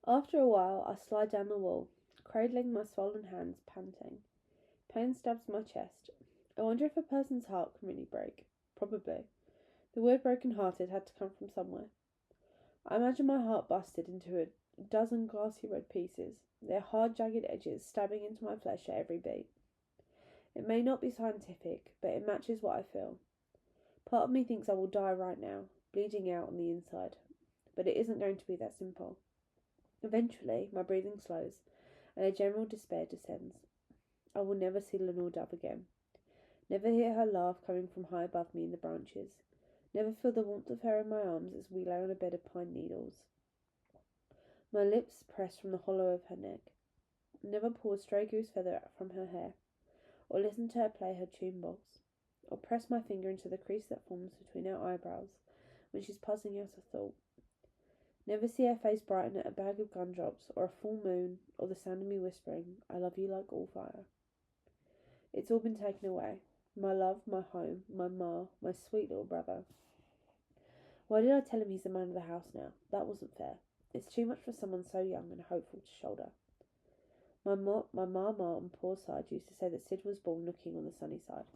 After a while, I slide down the wall, cradling my swollen hands, panting. Pain stabs my chest. I wonder if a person's heart can really break. Probably. The word broken-hearted had to come from somewhere. I imagine my heart busted into a dozen glassy red pieces, their hard, jagged edges stabbing into my flesh at every beat. It may not be scientific, but it matches what I feel. Part of me thinks I will die right now, bleeding out on the inside. But it isn't going to be that simple. Eventually, my breathing slows, and a general despair descends. I will never see Lenore Dove again. Never hear her laugh coming from high above me in the branches. Never feel the warmth of her in my arms as we lay on a bed of pine needles. My lips press from the hollow of her neck. Never pull a stray goose feather from her hair, or listen to her play her tune box, or press my finger into the crease that forms between her eyebrows when she's puzzling out a thought. Never see her face brighten at a bag of gumdrops, or a full moon, or the sound of me whispering, "I love you like all fire." It's all been taken away. My love, my home, my ma, my sweet little brother. Why did I tell him he's the man of the house now? That wasn't fair. It's too much for someone so young and hopeful to shoulder. My mama on poor side used to say that Sid was born looking on the sunny side.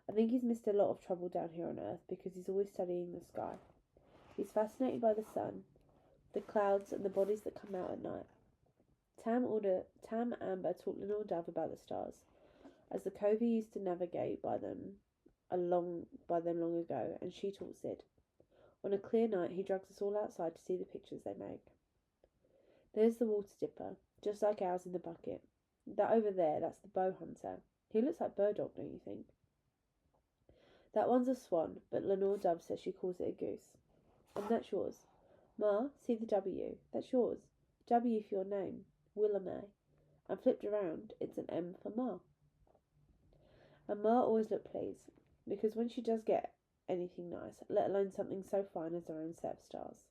I think he's missed a lot of trouble down here on Earth because he's always studying the sky. He's fascinated by the sun, the clouds, and the bodies that come out at night. Tam Amber taught Lenore Dove about the stars, as the Covey used to navigate by them long ago, and she taught Sid. On a clear night, he drags us all outside to see the pictures they make. There's the water dipper, just like ours in the bucket. That over there, that's the bow hunter. He looks like Burdock, don't you think? That one's a swan, but Lenore Dove says she calls it a goose. And that's yours. Ma, see the W. That's yours. W for your name, Willamay. And flipped around, it's an M for Ma. And Ma always looked pleased, because when she does get anything nice, let alone something so fine as her own set of stars,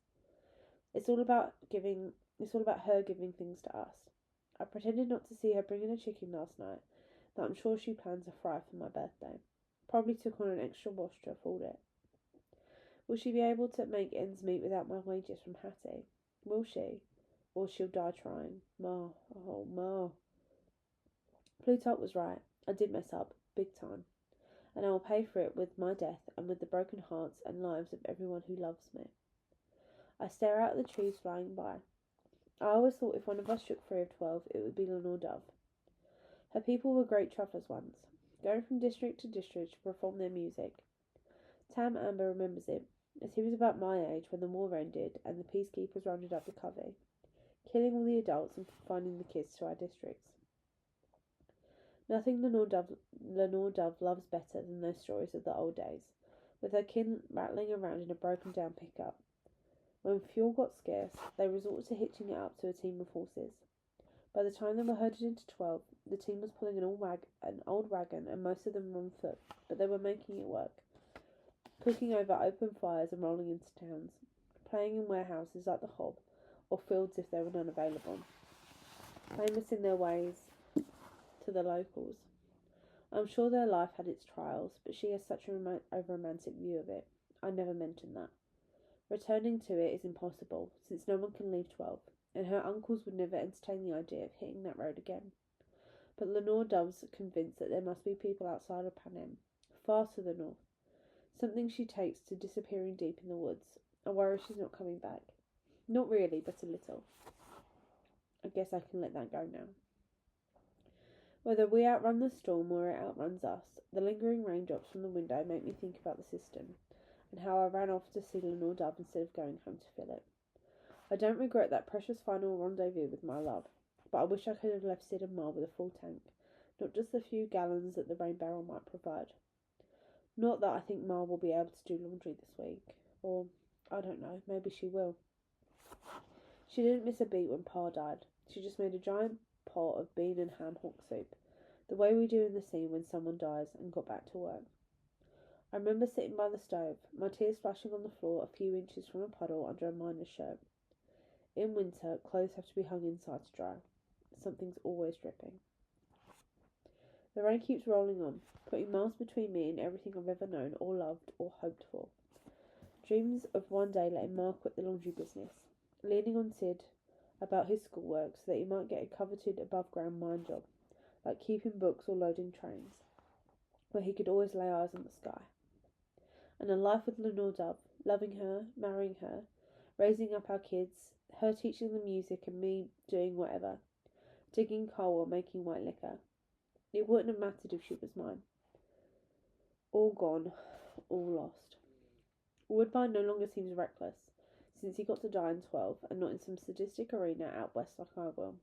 it's all about her giving things to us. I pretended not to see her bring in a chicken last night, that I'm sure she plans a fry for my birthday. Probably took on an extra wash to afford it. Will she be able to make ends meet without my wages from Hattie? Will she? Or she'll die trying. Ma. Oh, Ma. Plutarch was right. I did mess up. Big time. And I will pay for it with my death and with the broken hearts and lives of everyone who loves me. I stare out at the trees flying by. I always thought if one of us shook free of 12, it would be Lenore Dove. Her people were great travellers once, going from district to district to perform their music. Tam Amber remembers it, as he was about my age when the war ended and the peacekeepers rounded up the Covey, killing all the adults and confining the kids to our districts. Nothing Lenore Dove loves better than those stories of the old days, with her kin rattling around in a broken-down pickup. When fuel got scarce, they resorted to hitching it up to a team of horses. By the time they were herded into 12, the team was pulling an old wagon, and most of them were on foot, but they were making it work, cooking over open fires and rolling into towns, playing in warehouses like the Hob, or fields if there were none available, famous in their ways to the locals. I'm sure their life had its trials, but she has such a romantic view of it. I never mentioned that. Returning to it is impossible, since no one can leave 12, and her uncles would never entertain the idea of hitting that road again. But Lenore Dove's convinced that there must be people outside of Panem, far to the north. Something she takes to disappearing deep in the woods. I worry she's not coming back. Not really, but a little. I guess I can let that go now. Whether we outrun the storm or it outruns us, the lingering raindrops from the window make me think about the cistern, and how I ran off to see Lenore Dove instead of going home to fill it. I don't regret that precious final rendezvous with my love, but I wish I could have left Sid and Ma with a full tank, not just the few gallons that the rain barrel might provide. Not that I think Ma will be able to do laundry this week, or, I don't know, maybe she will. She didn't miss a beat when Pa died. She just made a giant pot of bean and ham hock soup, the way we do in the scene when someone dies, and got back to work. I remember sitting by the stove, my tears splashing on the floor a few inches from a puddle under a miner's shirt. In winter, clothes have to be hung inside to dry. Something's always dripping. The rain keeps rolling on, putting miles between me and everything I've ever known or loved or hoped for. Dreams of one day letting Ma quit the laundry business, leaning on Sid, about his schoolwork so that he might get a coveted above-ground mine job, like keeping books or loading trains, where he could always lay eyes on the sky. And a life with Lenore Dove, loving her, marrying her, raising up our kids, her teaching the music and me doing whatever, digging coal or making white liquor. It wouldn't have mattered if she was mine. All gone, all lost. Woodbine no longer seems reckless, since he got to die in 12 and not in some sadistic arena out west like I will.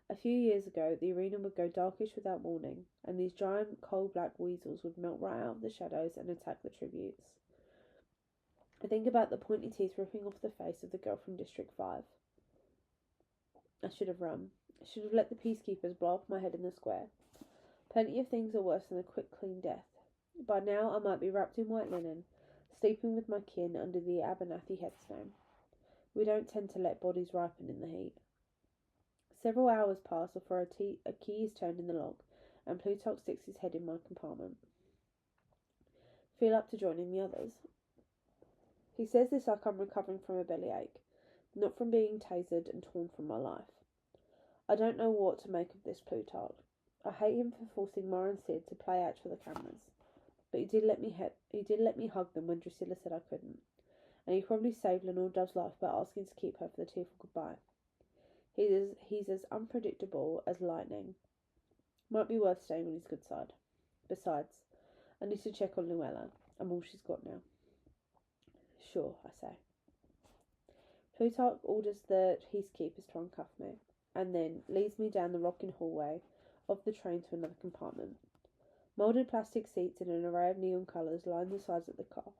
A few years ago, the arena would go darkish without warning, and these giant coal-black weasels would melt right out of the shadows and attack the tributes. I think about the pointy teeth ripping off the face of the girl from District 5. I should have run. I should have let the peacekeepers blow up my head in the square. Plenty of things are worse than a quick, clean death. By now, I might be wrapped in white linen, sleeping with my kin under the Abernathy headstone. We don't tend to let bodies ripen in the heat. Several hours pass before a key is turned in the lock, and Plutarch sticks his head in my compartment. Feel up to joining the others. He says this like I'm recovering from a bellyache, not from being tasered and torn from my life. I don't know what to make of this Plutarch. I hate him for forcing Mara and Sid to play out for the cameras, but he did let me hug them when Drusilla said I couldn't, and he probably saved Lenore Dove's life by asking to keep her for the tearful goodbye. He's as unpredictable as lightning. Might be worth staying on his good side. Besides, I need to check on Luella. I'm all she's got now. Sure, I say. Plutarch orders the peacekeepers to uncuff me, and then leads me down the rocking hallway of the train to another compartment. Moulded plastic seats in an array of neon colours line the sides of the car.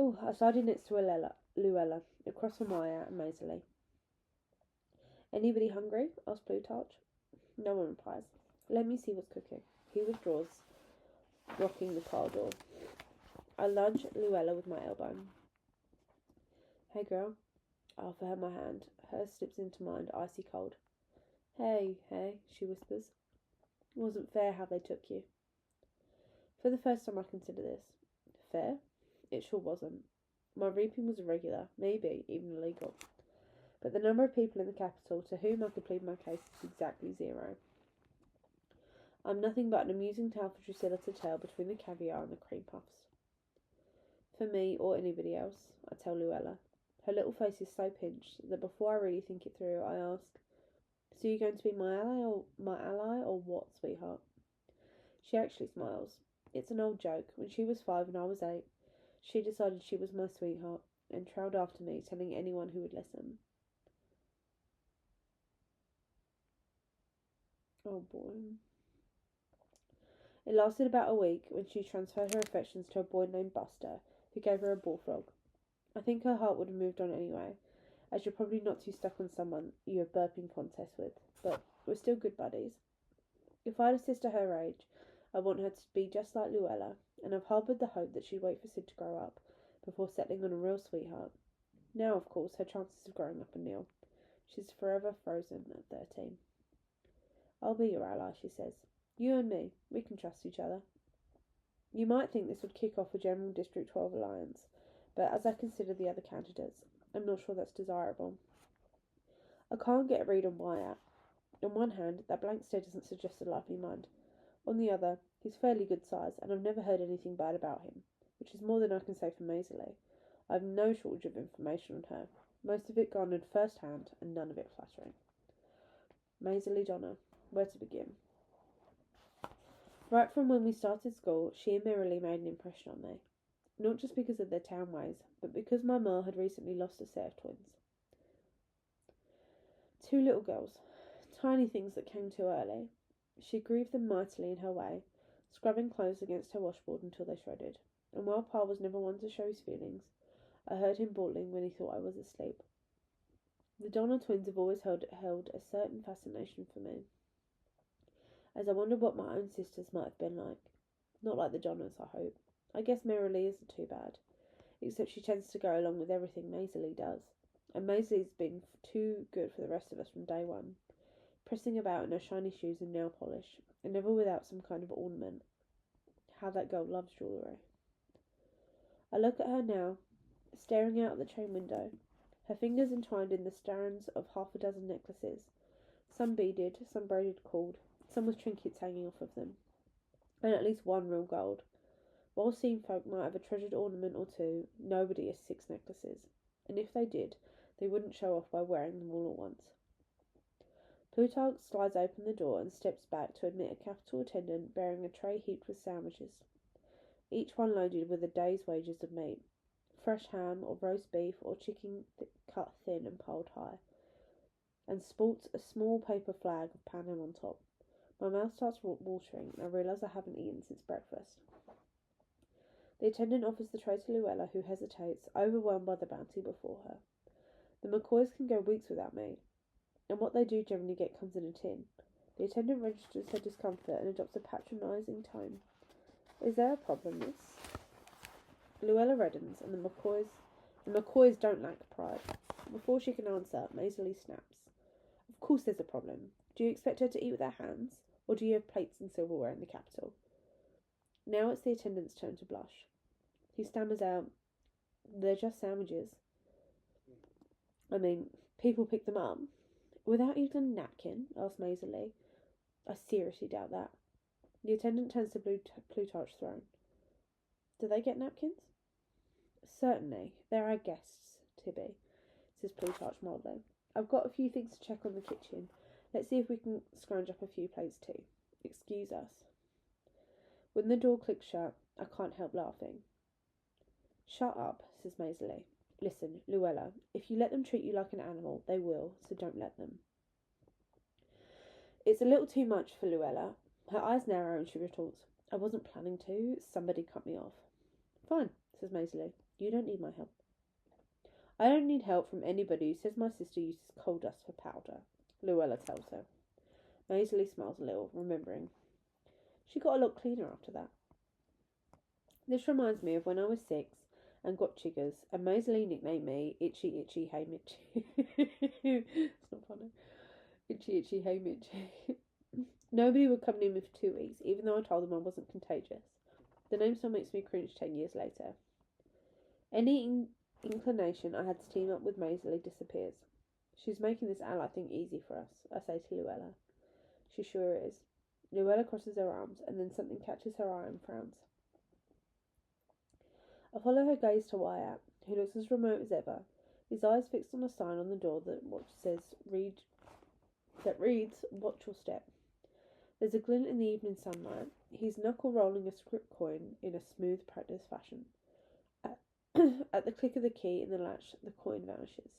Oh, I sided next to Luella, across from Maya and Maisley. Anybody hungry? Asks Plutarch. No one replies. Let me see what's cooking. He withdraws, rocking the car door. I nudge Luella with my elbow. Hey girl. I offer her my hand. Hers slips into mine, icy cold. Hey, she whispers. It wasn't fair how they took you. For the first time I consider this. Fair? It sure wasn't. My reaping was irregular, maybe even illegal. But the number of people in the capital to whom I could plead my case is exactly 0. I'm nothing but an amusing tale for Drusilla to tell between the caviar and the cream puffs. For me, or anybody else, I tell Luella. Her little face is so pinched that before I really think it through, I ask, so you're going to be my ally or what, sweetheart? She actually smiles. It's an old joke. When she was 5 and I was 8, she decided she was my sweetheart and trailed after me, telling anyone who would listen. Oh boy. It lasted about a week when she transferred her affections to a boy named Buster, who gave her a bullfrog. I think her heart would have moved on anyway, as you're probably not too stuck on someone you have burping contests with, but we're still good buddies. If I had a sister her age, I want her to be just like Luella, and I've harboured the hope that she'd wait for Sid to grow up before settling on a real sweetheart. Now, of course, her chances of growing up are nil. She's forever frozen at 13. I'll be your ally, she says. You and me, we can trust each other. You might think this would kick off a general District 12 alliance, but as I consider the other candidates, I'm not sure that's desirable. I can't get a read on Wyatt. On one hand, that blank stare doesn't suggest a lively mind. On the other, he's fairly good size, and I've never heard anything bad about him, which is more than I can say for Maisley. I've no shortage of information on her, most of it garnered first hand, and none of it flattering. Maisley Donna, where to begin? Right from when we started school, she and Merrily made an impression on me. Not just because of their town ways, but because my ma had recently lost a set of twins. 2 little girls, tiny things that came too early. She grieved them mightily in her way, scrubbing clothes against her washboard until they shredded, and while Pa was never one to show his feelings, I heard him bawling when he thought I was asleep. The Donner twins have always held a certain fascination for me, as I wondered what my own sisters might have been like. Not like the Donners, I hope. I guess Merrily isn't too bad, except she tends to go along with everything Maisley does, and Maisley's been too good for the rest of us from day one, pressing about in her shiny shoes and nail polish, and never without some kind of ornament. How that girl loves jewellery. I look at her now, staring out at the train window, her fingers entwined in the strands of half a dozen necklaces, some beaded, some braided cord, some with trinkets hanging off of them, and at least one real gold. While scene folk might have a treasured ornament or two, nobody has 6 necklaces, and if they did, they wouldn't show off by wearing them all at once. Plutarch slides open the door and steps back to admit a capital attendant bearing a tray heaped with sandwiches, each one loaded with a day's wages of meat, fresh ham or roast beef or chicken cut thin and piled high, and sports a small paper flag of Pan Am on top. My mouth starts watering, and I realise I haven't eaten since breakfast. The attendant offers the tray to Luella, who hesitates, overwhelmed by the bounty before her. The McCoys can go weeks without meat, and what they do generally get comes in a tin. The attendant registers her discomfort and adopts a patronising tone. Is there a problem, miss? Luella reddens, and the McCoys don't lack pride. Before she can answer, Maisie snaps. Of course there's a problem. Do you expect her to eat with her hands, or do you have plates and silverware in the capital? Now it's the attendant's turn to blush. He stammers out, they're just sandwiches. I mean, people pick them up. Without even a napkin? Asked Maisie. I seriously doubt that. The attendant turns to Plutarch's throne. Do they get napkins? Certainly. They're our guests, Tibby, says Plutarch mildly. I've got a few things to check on the kitchen. Let's see if we can scrounge up a few plates too. Excuse us. When the door clicks shut, I can't help laughing. Shut up, says Maisie. Listen, Luella, if you let them treat you like an animal, they will, so don't let them. It's a little too much for Luella. Her eyes narrow and she retorts, I wasn't planning to. Somebody cut me off. Fine, says Maisie. You don't need my help. I don't need help from anybody who says my sister uses coal dust for powder, Luella tells her. Maisie smiles a little, remembering. She got a lot cleaner after that. This reminds me of when I was 6 and got chiggers, and Maisie nicknamed me Itchy Itchy Hey Mitchy. It's not funny. Itchy Itchy Hey Mitchy. Nobody would come near me for 2 weeks, even though I told them I wasn't contagious. The name still makes me cringe 10 years later. Any inclination I had to team up with Maisie disappears. She's making this ally thing easy for us, I say to Luella. She sure is. Luella crosses her arms, and then something catches her eye and frowns. I follow her gaze to Wyatt, who looks as remote as ever, his eyes fixed on a sign on the door that reads, Watch your step. There's a glint in the evening sunlight. He's knuckle rolling a script coin in a smooth, practiced fashion. At the click of the key in the latch, the coin vanishes.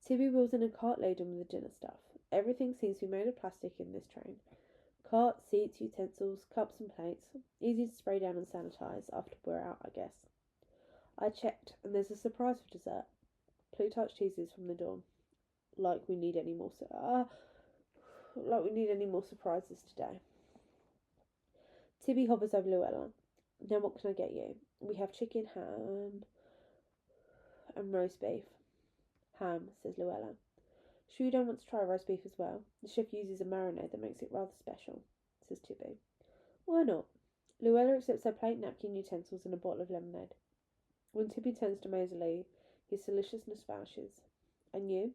Tibby wheels in a cart laden with the dinner stuff. Everything seems to be made of plastic in this train. Cart, seats, utensils, cups and plates. Easy to spray down and sanitize after we're out, I guess. I checked, and there's a surprise for dessert. Plutarch teases from the door. Like we need any more surprises today. Tibby hovers over Luella. Now what can I get you? We have chicken, ham, and roast beef. Ham, says Luella. Sure you don't want to try roast beef as well? The chef uses a marinade that makes it rather special, says Tibby. Why not? Luella accepts her plate, napkin, utensils, and a bottle of lemonade. When Tibby turns to Maisie, his deliciousness vanishes. And you?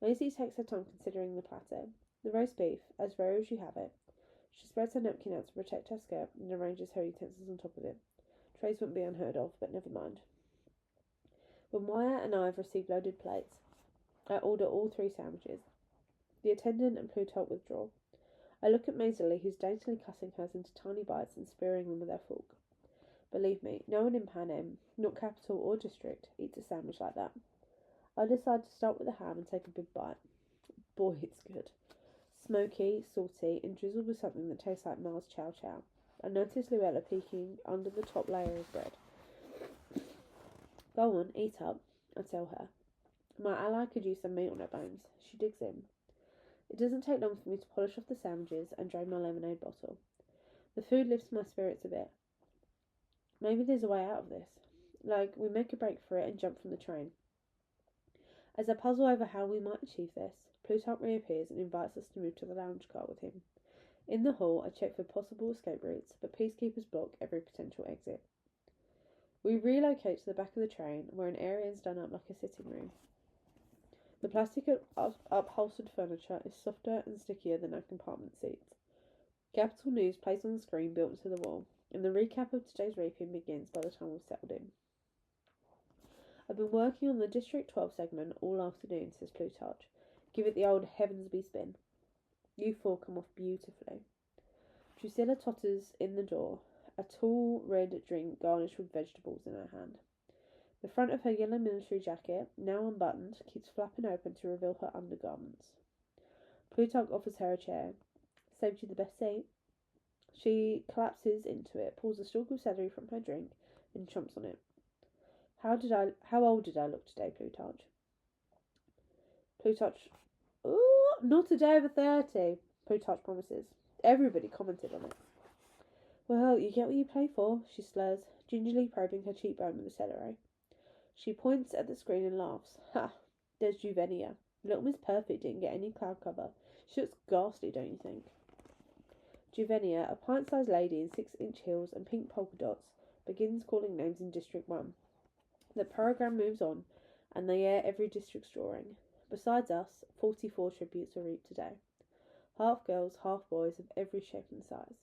Maisie takes her time considering the platter. The roast beef, as rare as you have it. She spreads her napkin out to protect her skirt and arranges her utensils on top of it. Trays wouldn't be unheard of, but never mind. When Wyatt and I have received loaded plates, I order all 3 sandwiches. The attendant and Plutarch withdraw. I look at Maisie, who's daintily cutting hers into tiny bites and spearing them with her fork. Believe me, no one in Pan Am, not capital or district, eats a sandwich like that. I decide to start with the ham and take a big bite. Boy, it's good. Smoky, salty, and drizzled with something that tastes like Mars chow chow. I notice Luella peeking under the top layer of bread. Go on, eat up, I tell her. My ally could use some meat on her bones. She digs in. It doesn't take long for me to polish off the sandwiches and drain my lemonade bottle. The food lifts my spirits a bit. Maybe there's a way out of this. Like, we make a break for it and jump from the train. As I puzzle over how we might achieve this, Plutarch reappears and invites us to move to the lounge car with him. In the hall, I check for possible escape routes, but peacekeepers block every potential exit. We relocate to the back of the train, where an area is done up like a sitting room. The plastic upholstered furniture is softer and stickier than our compartment seats. Capital News plays on the screen built into the wall, and the recap of today's reaping begins by the time we've settled in. I've been working on the District 12 segment all afternoon, says Plutarch. Give it the old heavens-be spin. You four come off beautifully. Drusilla totters in the door, a tall red drink garnished with vegetables in her hand. The front of her yellow military jacket, now unbuttoned, keeps flapping open to reveal her undergarments. Plutarch offers her a chair. Saved you the best seat. She collapses into it, pulls a stalk of celery from her drink, and chomps on it. How old did I look today, Plutarch? Plutarch, ooh, not a day over 30, Plutarch promises. Everybody commented on it. Well, you get what you pay for, she slurs, gingerly probing her cheekbone with the celery. She points at the screen and laughs. Ha! There's Juvenia. Little Miss Perfect didn't get any cloud cover. She looks ghastly, don't you think? Juvenia, a pint-sized lady in 6-inch heels and pink polka dots, begins calling names in District 1. The programme moves on, and they air every district's drawing. Besides us, 44 tributes are reaped today. Half girls, half boys of every shape and size.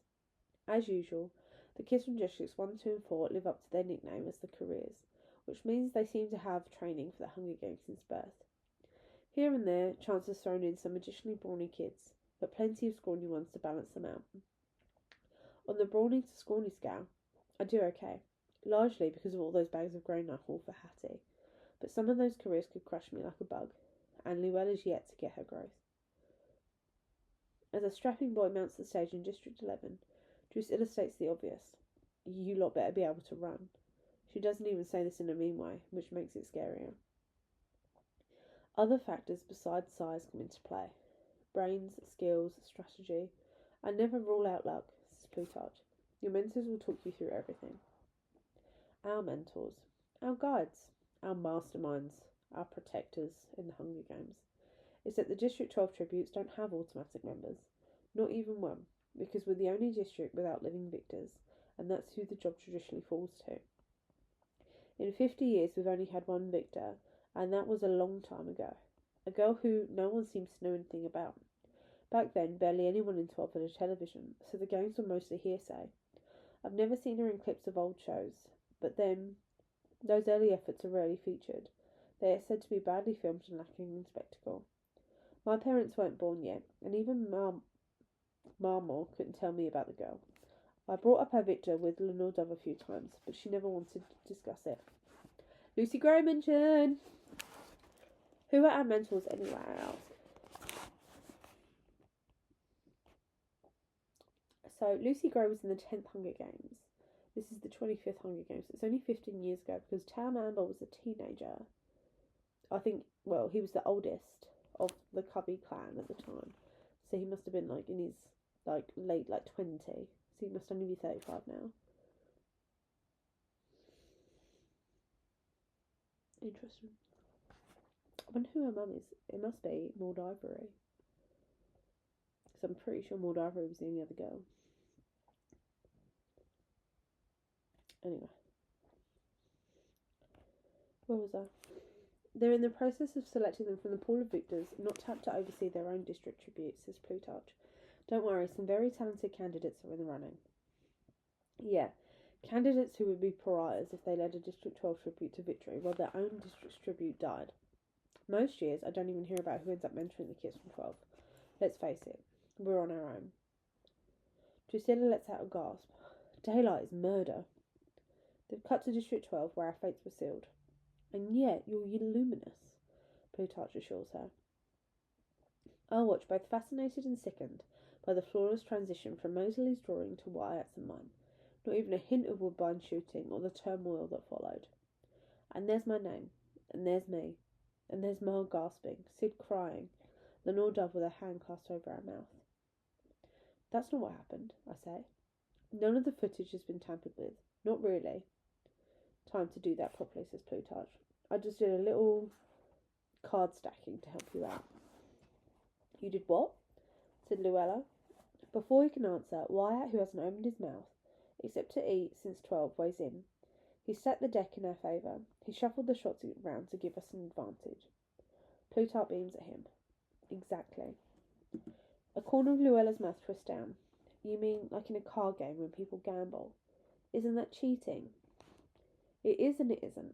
As usual, the kids from Districts 1, 2 and 4 live up to their nickname as the Careers, which means they seem to have training for the Hunger Games since birth. Here and there, Chance has thrown in some additionally brawny kids, but plenty of scrawny ones to balance them out. On the brawny to scrawny scale, I do okay, largely because of all those bags of grain I haul for Hattie, but some of those Careers could crush me like a bug, and Llewellyn's yet to get her growth. As a strapping boy mounts the stage in District 11, Druce illustrates the obvious. You lot better be able to run. She doesn't even say this in a mean way, which makes it scarier. Other factors besides size come into play. Brains, skills, strategy. I never rule out luck, says Plutarch. Your mentors will talk you through everything. Our mentors. Our guides. Our masterminds. Our protectors in the Hunger Games. Is that the District 12 tributes don't have automatic members. Not even one, because we're the only district without living victors, and that's who the job traditionally falls to. In 50 years we've only had one victor, and that was a long time ago. A girl who no one seems to know anything about. Back then, barely anyone in 12 had a television, so the games were mostly hearsay. I've never seen her in clips of old shows, but then, those early efforts are rarely featured. They are said to be badly filmed and lacking in spectacle. My parents weren't born yet, and even Marmor couldn't tell me about the girl. I brought up her Victor with Lenore Dove a few times, but she never wanted to discuss it. Lucy Gray mentioned! Who are our mentors anyway, I ask? So, Lucy Gray was in the 10th Hunger Games. This is the 25th Hunger Games. It's only 15 years ago because Tam Amber was a teenager. I think, well, he was the oldest of the Covey clan at the time. So he must have been in his late 20. So he must only be 35 now. Interesting. I wonder who her mum is. It must be Maud Ivory. Because I'm pretty sure Maud Ivory was the only other girl. Anyway. Where was I? They're in the process of selecting them from the pool of victors, not tapped to oversee their own district tributes, says Plutarch. Don't worry, some very talented candidates are in the running. Yeah, candidates who would be pariahs if they led a District 12 tribute to victory while their own district's tribute died. Most years, I don't even hear about who ends up mentoring the kids from 12. Let's face it, we're on our own. Drusilla lets out a gasp. Daylight is murder. They've cut to District 12 where our fates were sealed. And yet you're luminous, Plutarch assures her. I'll watch both fascinated and sickened by the flawless transition from Moseley's drawing to Wyatt's and mine. Not even a hint of Woodbine shooting or the turmoil that followed. And there's my name, and there's me, and there's Marl gasping, Sid crying, Lenore Dove with her hand clasped over her mouth. That's not what happened, I say. None of the footage has been tampered with. Not really. Time to do that properly, says Plutarch. I just did a little card stacking to help you out. You did what? Said Luella. Before he can answer, Wyatt, who hasn't opened his mouth, except to eat since 12, weighs in. He stacked the deck in our favour. He shuffled the shots round to give us an advantage. Plutarch beams at him. Exactly. A corner of Luella's mouth twists down. You mean like in a card game when people gamble? Isn't that cheating? It is and it isn't,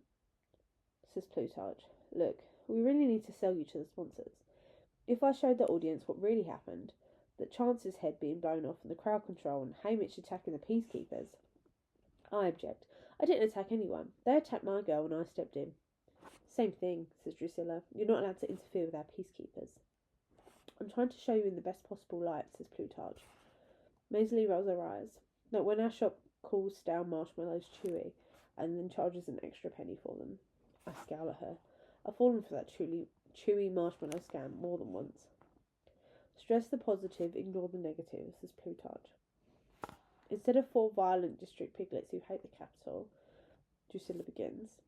says Plutarch. Look, we really need to sell you to the sponsors. If I showed the audience what really happened, that Chance's head being blown off and the crowd control and Hamish attacking the peacekeepers. I object. I didn't attack anyone. They attacked my girl when I stepped in. Same thing, says Drusilla. You're not allowed to interfere with our peacekeepers. I'm trying to show you in the best possible light, says Plutarch. Maisie rolls her eyes. Like when our shop calls stale marshmallows chewy and then charges an extra penny for them. I scowl at her. I've fallen for that chewy marshmallow scam more than once. Stress the positive, ignore the negative, says Plutarch. Instead of 4 violent district piglets who hate the capital, Drusilla begins.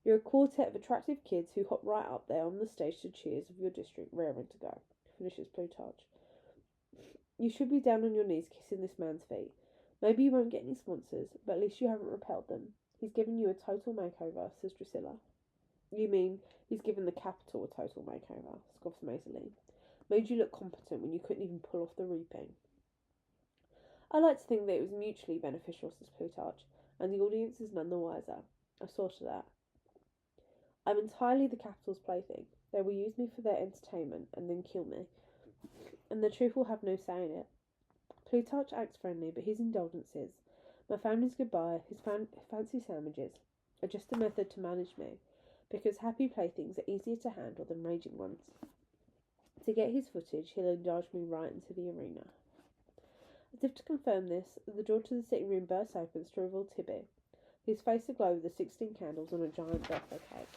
You're a quartet of attractive kids who hop right up there on the stage to cheers of your district raring to go, finishes Plutarch. You should be down on your knees kissing this man's feet. Maybe you won't get any sponsors, but at least you haven't repelled them. He's given you a total makeover, says Drusilla. You mean he's given the capital a total makeover, scoffs Maisie. Made you look competent when you couldn't even pull off the reaping. I like to think that it was mutually beneficial, says Plutarch, and the audience is none the wiser. I saw to that. I'm entirely the capital's plaything. They will use me for their entertainment and then kill me. And the truth will have no say in it. Plutarch acts friendly, but his indulgences, my family's goodbye, his fancy sandwiches, are just a method to manage me, because happy playthings are easier to handle than raging ones. To get his footage, he'll indulge me right into the arena. As if to confirm this, the door to the sitting room bursts open to reveal Tibby, his face aglow with the 16 candles on a giant birthday cake.